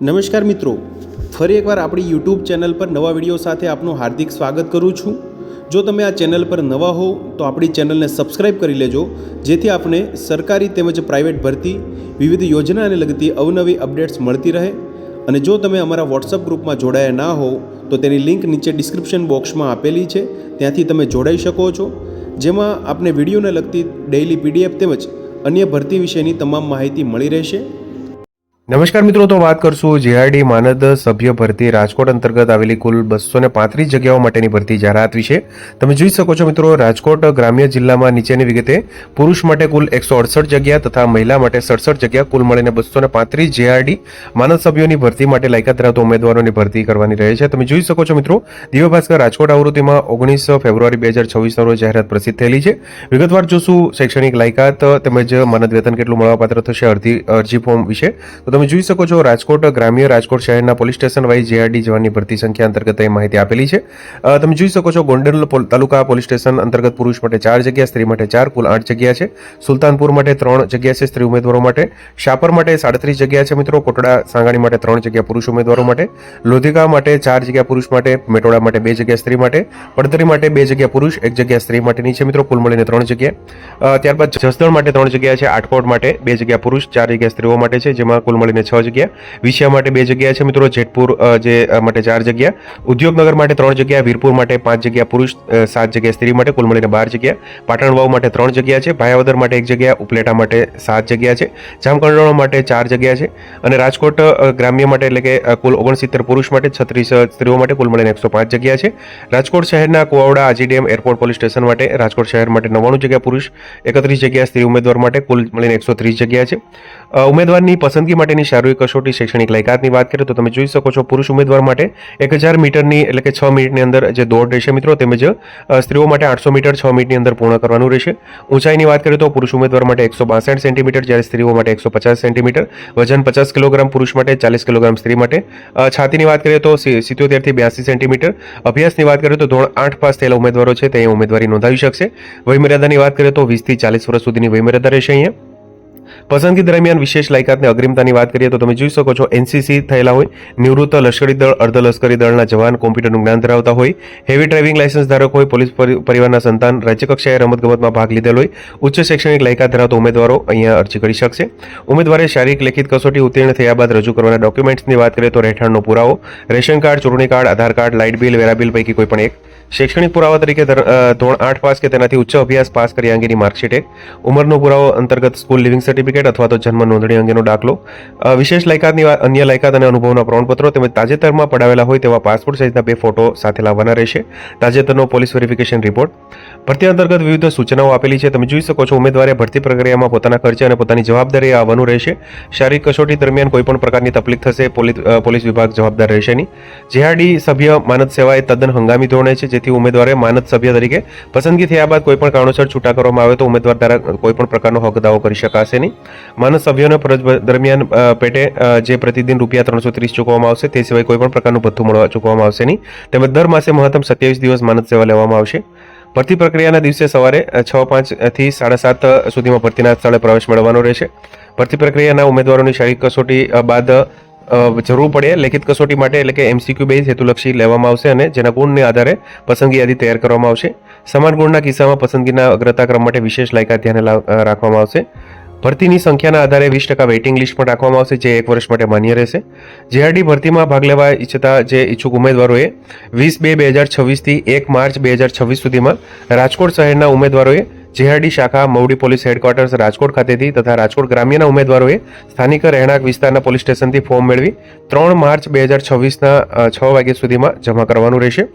નમસ્કાર મિત્રો, ફરી એકવાર આપણી યુટ્યુબ ચેનલ પર નવા વિડીયો સાથે આપનું હાર્દિક સ્વાગત કરું છું। જો તમે આ ચેનલ પર નવા હો તો આપણી ચેનલને સબસ્ક્રાઈબ કરી લેજો, જેથી આપને સરકારી તેમજ પ્રાઇવેટ ભરતી વિવિધ યોજનાને લગતી અવનવી અપડેટ્સ મળતી રહે। અને જો તમે અમારા વોટ્સઅપ ગ્રુપમાં જોડાયા ના હો તો તેની લિંક નીચે ડિસ્ક્રિપ્શન બોક્સમાં આપેલી છે, ત્યાંથી તમે જોડાઈ શકો છો, જેમાં આપને વિડીયોને લગતી ડેઇલી પીડીએફ તેમજ અન્ય ભરતી વિશેની તમામ માહિતી મળી રહેશે। નમસ્કાર મિત્રો, તો વાત કરશું જેઆરડી માનદ સભ્ય ભરતી રાજકોટ અંતર્ગત આવેલી કુલ 235 જગ્યાઓ માટેની ભરતી જાહેરાત વિશે। તમે જોઈ શકો છો મિત્રો, રાજકોટ ગ્રામ્ય જિલ્લામાં નીચેની વિગતે પુરુષ માટે કુલ 168 જગ્યા તથા મહિલા માટે 67 જગ્યા, કુલ મળીને 235 જેઆરડી માનદ સભ્યોની ભરતી માટે લાયકાત ધરાવતા ઉમેદવારોની ભરતી કરવાની રહે છે। તમે જોઈ શકો છો મિત્રો, દિવ્ય ભાસ્કર રાજકોટ આવૃત્તિમાં 19 ફેબ્રુઆરી 2024 રોજ જાહેરાત પ્રસિદ્ધ થયેલી છે। વિગતવાર જોશું શૈક્ષણિક લાયકાત તેમજ માનદ વેતન કેટલું મળવાપાત્ર થશે, અરજી ફોર્મ વિશે। તમે જોઈ શકો છો, રાજકોટ ગ્રામ્ય રાજકોટ શહેરના પોલીસ સ્ટેશન વાઇઝ જેઆરડી જવાનની ભરતી સંખ્યા અંતર્ગત અહીં માહિતી આપેલી છે। તમે જોઈ શકો છો, ગોંડલ તાલુકા પોલીસ સ્ટેશન અંતર્ગત પુરુષ માટે 4 જગ્યા, સ્ત્રી માટે 4, કુલ 8 જગ્યા છે। સુલતાનપુર માટે 3 જગ્યા છે સ્ત્રી ઉમેદવારો માટે, શાપર માટે 37 જગ્યા છે મિત્રો, કોટડા સાંગાણી માટે 3 જગ્યા પુરુષ ઉમેદવારો માટે, લોધિકા માટે 4 જગ્યા પુરુષ માટે, મેટોડા માટે 2 જગ્યા સ્ત્રી માટે, પડતરી માટે 2 જગ્યા પુરુષ 1 જગ્યા સ્ત્રી માટેની છે મિત્રો, કુલ મળીને 3 જગ્યા। ત્યારબાદ જસદણ માટે 3 જગ્યા છે, આટકોટ માટે 2 જગ્યા પુરુષ 4 જગ્યા સ્ત્રીઓ માટે છે, જેમાં કુલ મળીને 6 જગ્યા, વિછિયા માટે 2 જગ્યા છે મિત્રો, જેતપુર જે માટે 4 જગ્યા, ઉદ્યોગનગર માટે 3 જગ્યા, વીરપુર માટે 5 જગ્યા પુરુષ 7 જગ્યા સ્ત્રી માટે, કુલ મળીને 12 જગ્યા, પાટણવાવ માટે 3 જગ્યા છે, ભાયાવદર માટે 1 જગ્યા, ઉપલેટા માટે 7 જગ્યા છે, જામકંડોળ માટે 4 જગ્યા છે, અને રાજકોટ ગ્રામ્ય માટે એટલે કે કુલ 69 પુરુષ માટે, 36 સ્ત્રીઓ માટે, કુલ મળીને 105 જગ્યા છે। રાજકોટ શહેરના કુવાવડા આજીડીએમ એરપોર્ટ પોલીસ સ્ટેશન માટે, રાજકોટ શહેર માટે 99 જગ્યા પુરુષ, 31 જગ્યા સ્ત્રી ઉમેદવાર માટે, કુલ મળીને 130 જગ્યા છે। ઉમેદવારની પસંદગી માટેની શારીરિક કસોટી શૈક્ષણિક લાયકાતની વાત કરીએ તો તમે જોઈ શકો છો, પુરુષ ઉમેદવાર માટે 1000 મીટરની એટલે કે 6 મિનિટની અંદર જે દોડ રહેશે મિત્રો, તેમજ સ્ત્રીઓ માટે 800 મીટર 6 મિનિટની અંદર પૂર્ણ કરવાનું રહેશે। ઊંચાઈની વાત કરીએ તો પુરુષ ઉમેદવાર માટે 162 સેન્ટીમીટર, જ્યારે સ્ત્રીઓ માટે 150 સેન્ટીમીટર, વજન 50 કિલોગ્રામ પુરુષ માટે, 40 કિલોગ્રામ સ્ત્રી માટે। છાતીની વાત કરીએ તો 77 થી 82 સેન્ટીમીટર। અભ્યાસની વાત કરીએ તો ધોરણ 8 પાસ થયેલા ઉમેદવારો છે તે ઉમેદવારી નોંધાવી શકશે। વયમર્યાદાની વાત કરીએ તો 20 થી 40 વર્ષ સુધીની વયમર્યાદા રહેશે અહીંયા। પસંદગી દરમિયાન વિશેષ લાયકાતને અગ્રિમતાની વાત કરીએ તો તમે જોઈ શકો છો, એનસીસી થયેલા હોય, નિવૃત્ત લશ્કરી દળ અર્ધ લશ્કરી દળના જવાન, કોમ્પ્યુટરનું જ્ઞાન ધરાવતા હોય, હેવી ડ્રાઇવિંગ લાયસન્સ ધારક હોય, પોલીસ પરિવારના સંતાન, રાજ્યકક્ષાએ રમતગમતમાં ભાગ લીધેલ હોય, ઉચ્ચ શૈક્ષણિક લાયકાત ધરાવતા ઉમેદવારો અહીંયા અરજી કરી શકશે। ઉમેદવારે શારીરિક લેખિત કસોટી ઉત્તીર્ણ થયા બાદ રજૂ કરવાના ડોક્યુમેન્ટ્સની વાત કરીએ તો રહેઠાણનો પુરાવો, રેશન કાર્ડ, ચૂંટણી કાર્ડ, આધાર કાર્ડ, લાઇટ બિલ, વેરા બિલ પૈકી કોઈ પણ એક, શૈક્ષણિક પુરાવા તરીકે ધોરણ 8 પાસ કે તેનાથી ઉચ્ચ અભ્યાસ પાસ કર્યા અંગેની માર્કશીટ એક, ઉંમરનો પુરાવો અંતર્ગત સ્કૂલ લિવિંગ સર્ટિફિકેટ અથવા તો જન્મ નોંધણી અંગેનો દાખલો, વિશેષ લાયકાતની અન્ય લાયકાત અને અનુભવના પ્રમાણપત્રો તેમજ તાજેતરમાં પડાવેલા હોય તેવા પાસપોર્ટ સાઇઝના 2 ફોટો સાથે લાવવાના રહેશે। તાજેતરનો પોલીસ વેરિફિકેશન રિપોર્ટ। ભરતી અંતર્ગત વિવિધ સૂચનાઓ આપેલી છે। તમે જોઈ શકો છો, ઉમેદવારે ભરતી પ્રક્રિયામાં પોતાના ખર્ચે અને પોતાની જવાબદારી આવવાનું રહેશે। શારીરિક કસોટી દરમિયાન કોઈપણ પ્રકારની તકલીફ થશે, પોલીસ વિભાગ જવાબદાર રહેશે નહીં। જેઆરડી સભ્ય માનદ સેવા એ તદ્દન હંગામી ધોરણે છે, જેથી ઉમેદવારે માનદ સભ્ય તરીકે પસંદગી થયા બાદ કોઈપણ કારણોસર છૂટા કરવામાં આવે તો ઉમેદવાર દ્વારા કોઈપણ પ્રકારનો હક દાવો કરી શકાશે નહીં। માનદ સભ્યોને ફરજ દરમિયાન પેટે જે પ્રતિદિન રૂપિયા 330 ચૂકવવામાં આવશે, તે સિવાય કોઈપણ પ્રકારનું ભથ્થું ચૂકવવામાં આવશે નહીં, તેમજ દર માસે મહત્તમ 27 દિવસ માનદ સેવા લેવામાં આવશે। ભરતી પ્રક્રિયાના દિવસે સવારે 6:05 થી 7:30 સુધીમાં ભરતીના સ્થળે પ્રવેશ મેળવવાનો રહેશે। ભરતી પ્રક્રિયાના ઉમેદવારોની શારીરિક કસોટી બાદ જરૂર પડે લેખિત કસોટી માટે એટલે કે એમસીક્યુ બેઝ હેતુલક્ષી લેવામાં આવશે, અને જેના ગુણને આધારે પસંદગી યાદી તૈયાર કરવામાં આવશે। સમાન ગુણના કિસ્સામાં પસંદગીના અગ્રતા ક્રમ માટે વિશેષ લાયકાત ધ્યાને રાખવામાં આવશે। ભરતીની સંખ્યાના આધારે 20% વેઇટિંગ લિસ્ટ પણ રાખવામાં આવશે, જે 1 વર્ષ માટે માન્ય રહેશે। જેઆરડી ભરતીમાં ભાગ લેવા ઈચ્છતા જે ઈચ્છુક ઉમેદવારોએ 20/2/2026 થી 1 માર્ચ 2026 સુધીમાં રાજકોટ શહેરના ઉમેદવારોએ જેઆરડી શાખા મવડી પોલીસ હેડક્વાર્ટર્સ રાજકોટ ખાતેથી તથા રાજકોટ ગ્રામ્યના ઉમેદવારોએ સ્થાનિક રહેણાંક વિસ્તારના પોલીસ સ્ટેશનથી ફોર્મ મેળવી 3 માર્ચ 2026ના 6 વાગ્યા સુધીમાં જમા કરવાનું રહેશે।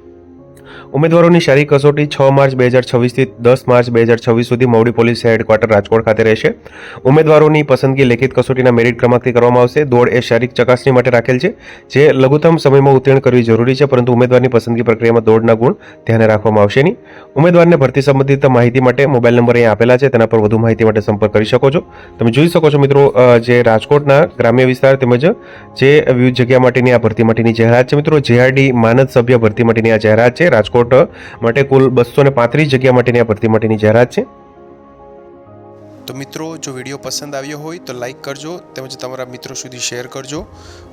ઉમેદવારોની શારીરિક કસોટી 6 માર્ચ 2026 થી 10 માર્ચ 2026 સુધી મવડી પોલીસ હેડક્વાર્ટર રાજકોટ ખાતે રહેશે। ઉમેદવારોની પસંદગી લેખિત કસોટીના મેરિટ ક્રમાંકથી કરવામાં આવશે। દોડ એ શારીરિક ચકાસણી માટે રાખેલ છે, જે લઘુત્તમ સમયમાં ઉત્તીર્ણ કરવી જરૂરી છે, પરંતુ ઉમેદવારની પસંદગી પ્રક્રિયામાં દોડના ગુણ ધ્યાને રાખવામાં આવશે નહીં। ઉમેદવારને ભરતી સંબંધિત માહિતી માટે મોબાઈલ નંબર અહીં આપેલા છે, તેના પર વધુ માહિતી માટે સંપર્ક કરી શકો છો। તમે જોઈ શકો છો મિત્રો, જે રાજકોટના ગ્રામ્ય વિસ્તાર તેમજ જે વિવિધ જગ્યા માટેની આ ભરતી માટેની જાહેરાત છે મિત્રો, જેઆરડી માનદ સભ્ય ભરતી માટેની આ જાહેરાત છે। રાજકોટ માટે કુલ 235 જગ્યા માટેની આ ભરતી માટેની જાહેરાત છે। તો મિત્રો, જો વિડીયો પસંદ આવ્યો હોય તો લાઈક કરજો તેમજ તમારા મિત્રો સુધી શેર કરજો.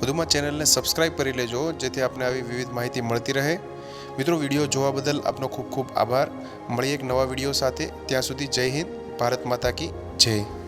વધુમાં ચેનલને સબસ્ક્રાઈબ કરી લેજો જેથી આપને આવી વિવિધ માહિતી મળતી રહે. મિત્રો, વિડીયો જોવા બદલ આપનો ખૂબ ખૂબ આભાર. મળીએ એક નવા વિડીયો સાથે. ત્યાં સુધી જય હિન્દ, ભારત માતા કી જય.